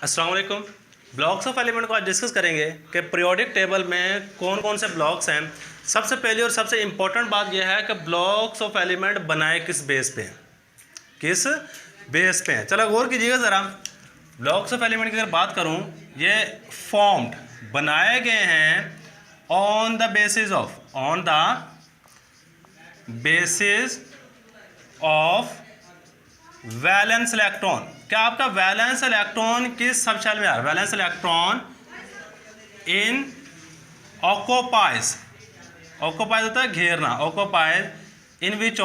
अस्सलाम वालेकुम। Blocks of element को आज डिस्कस करेंगे कि पीरियोडिक टेबल में कौन कौन से ब्लॉक्स हैं। सबसे पहली और सबसे इम्पोर्टेंट बात यह है कि ब्लॉक्स ऑफ एलिमेंट बनाए किस बेस पे हैं, किस बेस पे हैं। चलो गौर कीजिएगा ज़रा। ब्लॉक्स ऑफ एलिमेंट की अगर बात करूं, ये फॉर्म्ड बनाए गए हैं on the basis of valence electron. क्या आपका वैलेंस इलेक्ट्रॉन किस सब शेल में आ रहा है? वैलेंस इलेक्ट्रॉन इन ऑक्यूपाइज होता है घेरना, ऑक्यूपाइज इन विच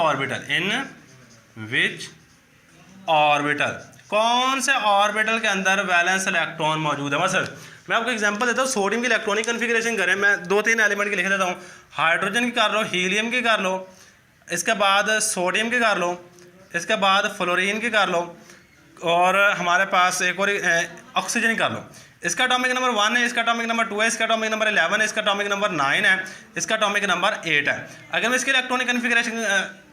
ऑर्बिटल, कौन से ऑर्बिटल के अंदर वैलेंस इलेक्ट्रॉन मौजूद है। मतलब मैं आपको एग्जांपल देता हूँ। सोडियम की इलेक्ट्रॉनिक कन्फिग्रेशन करें, मैं 2-3 एलिमेंट की लिख देता हूँ। हाइड्रोजन की कर लो, हीलियम की कर लो, इसके बाद सोडियम की कर लो, इसके बाद फ्लोरीन की कर लो, और हमारे पास एक और ऑक्सीजन कर लो। इसका एटॉमिक नंबर 1 है, इसका एटॉमिक नंबर 2 है, इसका एटॉमिक नंबर 11 है, इसका एटॉमिक नंबर 9 है, इसका एटॉमिक नंबर 8 है। अगर मैं इसके इलेक्ट्रॉनिक कन्फिग्रेशन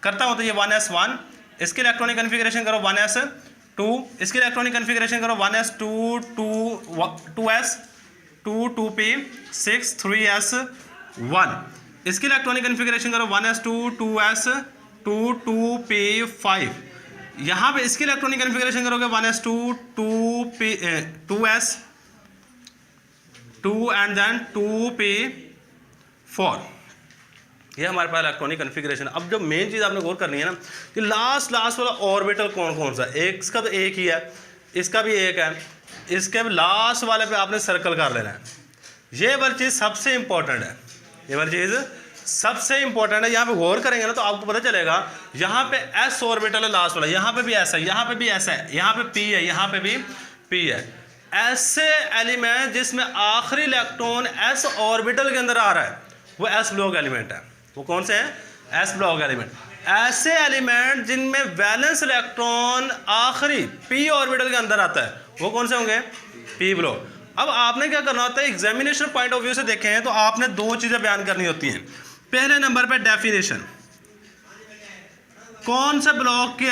करता हूँ तो ये 1s1, इसके इलेक्ट्रॉनिक कन्फिग्रेशन करो 1s2, इसके इलेक्ट्रॉनिक कन्फिग्रेशन करो 1s2 2s2 2p6 3s1, इसकी इलेक्ट्रॉनिक कन्फिग्रेशन करो 1s2 2s2 2p5। यहाँ पे इसकी इलेक्ट्रॉनिक कन्फिग्रेशन करोगे 1s2 2s2 and then 2p4। ये हमारे पास इलेक्ट्रॉनिक कन्फिग्रेशन। अब जो मेन चीज़ आपने गौर करनी है ना कि लास्ट वाला ऑर्बिटल कौन कौन सा। एक इसका तो एक ही है, इसका भी एक है, इसके लास्ट वाले पे आपने सर्कल कर लेना है। ये वाली चीज़ सबसे इंपॉर्टेंट है, ये वाली चीज़ सबसे इंपॉर्टेंट है। यहाँ पे गौर करेंगे ना तो आपको पता चलेगा। यहाँ पे एस ऑर्बिटल है लास्ट वाला, यहाँ पे भी ऐसा है, यहाँ पे भी ऐसा है, यहाँ पे पी है, यहाँ पे भी पी है। ऐसे एलिमेंट जिसमें आखिरी इलेक्ट्रॉन एस ऑर्बिटल के अंदर आ रहा है वो एस ब्लॉक एलिमेंट है। वो कौन से हैं? S block element. ऐसे एलिमेंट जिनमें वैलेंस इलेक्ट्रॉन आखिरी पी ऑर्बिटल के अंदर आता है वो कौन से होंगे? P block. अब आपने क्या करना होता है, एग्जामिनेशन पॉइंट ऑफ व्यू से देखें तो आपने दो चीज़ें बयान करनी होती हैं। पहले नंबर पे डेफिनेशन, कौन सा ब्लॉक की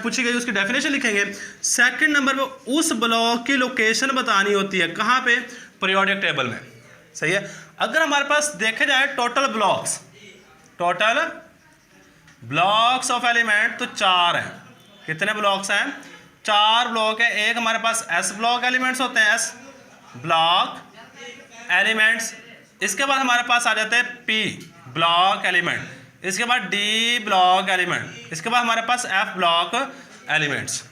पूछी गई उसकी डेफिनेशन लिखेंगे। सेकंड नंबर पे उस ब्लॉक की लोकेशन बतानी होती है, कहाँ पे? पीरियोडिक टेबल में। सही है। अगर हमारे पास देखे जाए टोटल ब्लॉक्स ऑफ एलिमेंट तो 4 हैं। कितने ब्लॉक्स हैं? 4 ब्लॉक है। एक हमारे पास एस ब्लॉक एलिमेंट्स होते हैं, एस ब्लॉक एलिमेंट्स। इसके बाद हमारे पास आ जाते हैं पी ब्लॉक एलिमेंट, इसके बाद डी ब्लॉक एलिमेंट, इसके बाद हमारे पास एफ ब्लॉक एलिमेंट्स।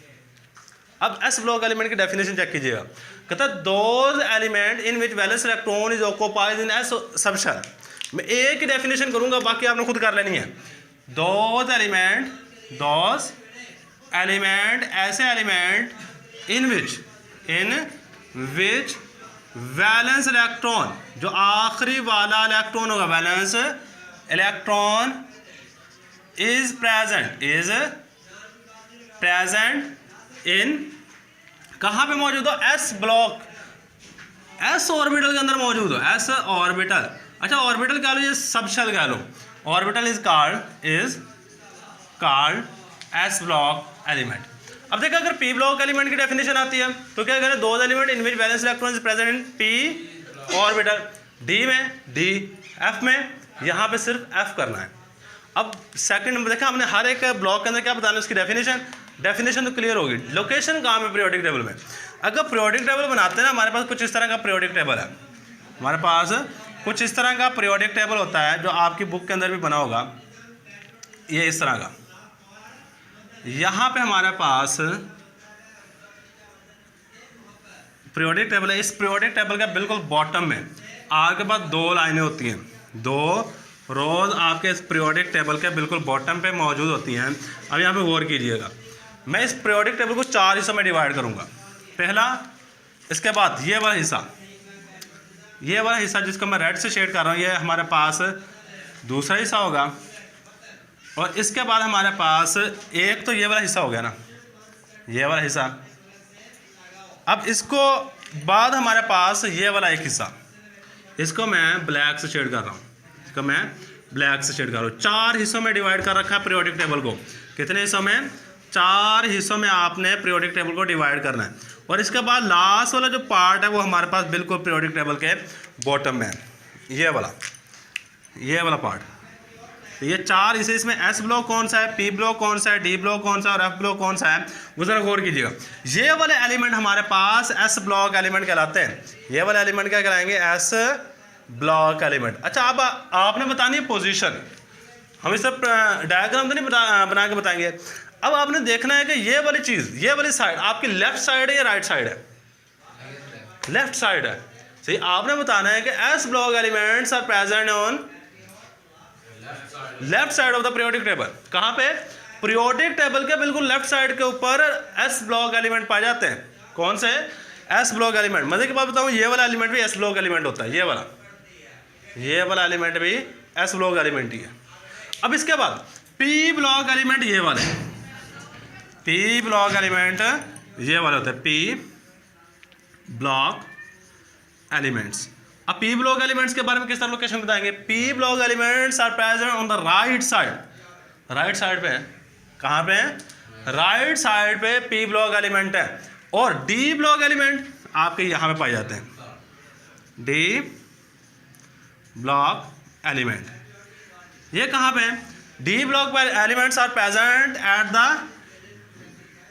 अब एस ब्लॉक एलिमेंट की डेफिनेशन चेक कीजिएगा। कहता है those element in which valence electron is occupied in S subshell. मैं एक ही डेफिनेशन करूंगा, बाकी आपने खुद कर लेनी है। दोज एलिमेंट ऐसे element in which valence electron, जो आखिरी वाला इलेक्ट्रॉन होगा, वैलेंस इलेक्ट्रॉन इज प्रेजेंट इन, कहाँ पे मौजूद हो? एस ब्लॉक, एस ऑर्बिटल के अंदर मौजूद हो, एस ऑर्बिटल। अच्छा ऑर्बिटल कह लो, ये सबशेल कह लो। Orbital is called S block element. अब देखो अगर पी ब्लॉक एलिमेंट की डेफिनेशन आती है तो क्या करें? दो element in which valence electron is present in P orbital, D में डी, एफ में, यहाँ पे सिर्फ एफ करना है। अब सेकंड नंबर देखा हमने हर एक ब्लॉक के अंदर क्या बताना है उसकी डेफिनेशन तो क्लियर होगी। लोकेशन कहाँ है? पीरियोडिक टेबल में। अगर पीरियोडिक टेबल बनाते हैं ना, हमारे पास कुछ इस तरह का पीरियोडिक टेबल है, हमारे पास कुछ इस तरह का पीरियोडिक टेबल होता है जो आपकी बुक के अंदर भी बना होगा। ये इस तरह का, यहाँ पे हमारे पास पीरियोडिक टेबल है। इस पीरियोडिक टेबल का बिल्कुल बॉटम में आपके पास 2 लाइनें होती हैं, 2 रोज आपके इस पीरियोडिक टेबल के बिल्कुल बॉटम पे मौजूद होती हैं। अब यहाँ पे गौर कीजिएगा, मैं इस पीरियोडिक टेबल को 4 हिस्सों में डिवाइड करूँगा। पहला, इसके बाद ये वाला हिस्सा जिसको मैं रेड से शेड कर रहा हूँ, ये हमारे पास दूसरा हिस्सा होगा। और इसके बाद हमारे पास एक तो ये वाला हिस्सा हो गया ना, ये वाला हिस्सा। अब इसको बाद हमारे पास ये वाला एक हिस्सा, इसको मैं ब्लैक से शेड कर रहा हूँ, 4 हिस्सों में डिवाइड कर रखा है पीरियोडिक टेबल को। कितने हिस्सों में? 4 हिस्सों में आपने पीरियोडिक टेबल को डिवाइड करना है। और इसके बाद लास्ट वाला जो पार्ट है वो हमारे पास बिल्कुल पीरियोडिक टेबल के बॉटम में है, ये वाला पार्ट। तो ये चार, इसे इसमें एस ब्लॉक कौन सा है, पी ब्लॉक कौन सा है, डी ब्लॉक कौन सा है और एफ ब्लॉक कौन सा है, वो जरा गौर कीजिएगा। ये वाले एलिमेंट हमारे पास एस ब्लॉक एलिमेंट कहलाते हैं। ये वाले एलिमेंट क्या कहलाएंगे, एस ब्लॉक एलिमेंट। अच्छा, अब आपने बतानी है पोजीशन, हम इस डायग्राम तो नहीं बना के बताएंगे। अब आपने देखना है कि ये वाली चीज़, ये वाली साइड आपकी लेफ्ट साइड है या राइट साइड है, लेफ्ट साइड है। सही, आपने बताना है कि S block elements are present on left side of the periodic table. कहाँ पे, पीरियोडिक टेबल के बिल्कुल लेफ्ट साइड के ऊपर एस ब्लॉक एलिमेंट पाए जाते हैं। कौन से, एस ब्लॉक एलिमेंट। मजे की बात बताऊं, ये वाला एलिमेंट भी एस ब्लॉक एलिमेंट होता है, ये वाला एलिमेंट भी एस ब्लॉक एलिमेंट ही है। अब इसके बाद पी ब्लॉक एलिमेंट, ये वाले पी ब्लॉक एलिमेंट ये वाले होते हैं, पी ब्लॉक एलिमेंट्स। अब पी ब्लॉक एलिमेंट्स के बारे में किस तरह लोकेशन बताएंगे, P block elements are present on the right side, right side पे है। कहाँ पे है, राइट साइड पे पी ब्लॉक एलिमेंट है। और डी ब्लॉक एलिमेंट आपके यहाँ पे पाए जाते हैं, डी ब्लॉक एलिमेंट ये कहाँ पे है, D block elements are present at the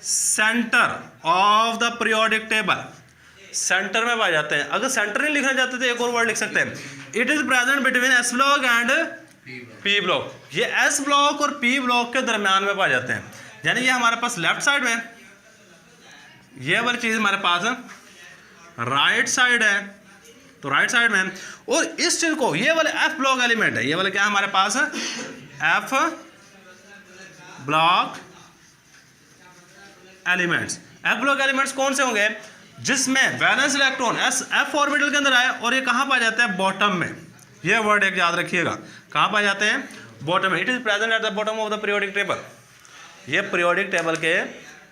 centre of the periodic table, centre में पाए जाते हैं। अगर सेंटर नहीं लिखना चाहते तो एक और वर्ड लिख सकते हैं, it is present between S block and P block. ये एस ब्लॉक और पी ब्लॉक के दरमियान में पाए जाते हैं, यानी ये हमारे पास लेफ्ट साइड में, ये वाली चीज हमारे पास राइट साइड है, तो राइट साइड में। और इस चीज को, ये वाले एफ ब्लॉक एलिमेंट है, ये वाले क्या है हमारे पास, F block elements. F block elements कौन से होंगे, जिसमें वैलेंस इलेक्ट्रॉन एफ ऑर्बिटल के अंदर आए और ये कहाँ पाए जाते हैं, बॉटम में। ये वर्ड एक याद रखिएगा, कहाँ पाए जाते हैं, बॉटम में। It is present at the bottom of the periodic table, ये पीरियोडिक टेबल के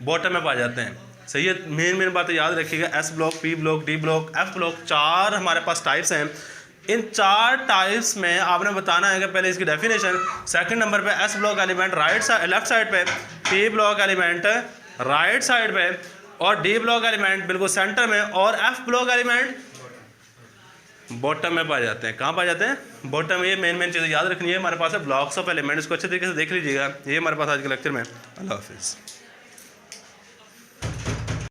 बॉटम में पाए जाते हैं। सही है, मेन बातें याद रखिएगा, S block, P block, D block, F block, चार हमारे पास टाइप्स हैं। इन चार टाइप्स में आपने बताना है कि पहले इसकी डेफिनेशन, सेकंड नंबर पे S block element right side, left side पे, P block element right side पे और डी ब्लॉक एलिमेंट बिल्कुल सेंटर में, और एफ ब्लॉक एलिमेंट बॉटम में पाए जाते हैं। कहाँ पाए जाते हैं, बॉटम में। ये मेन चीज़ें याद रखनी है हमारे पास है, ब्लॉक्स ऑफ एलिमेंट्स को अच्छे तरीके से देख लीजिएगा। ये हमारे पास आज के लेक्चर में। अल्लाह हाफिज़।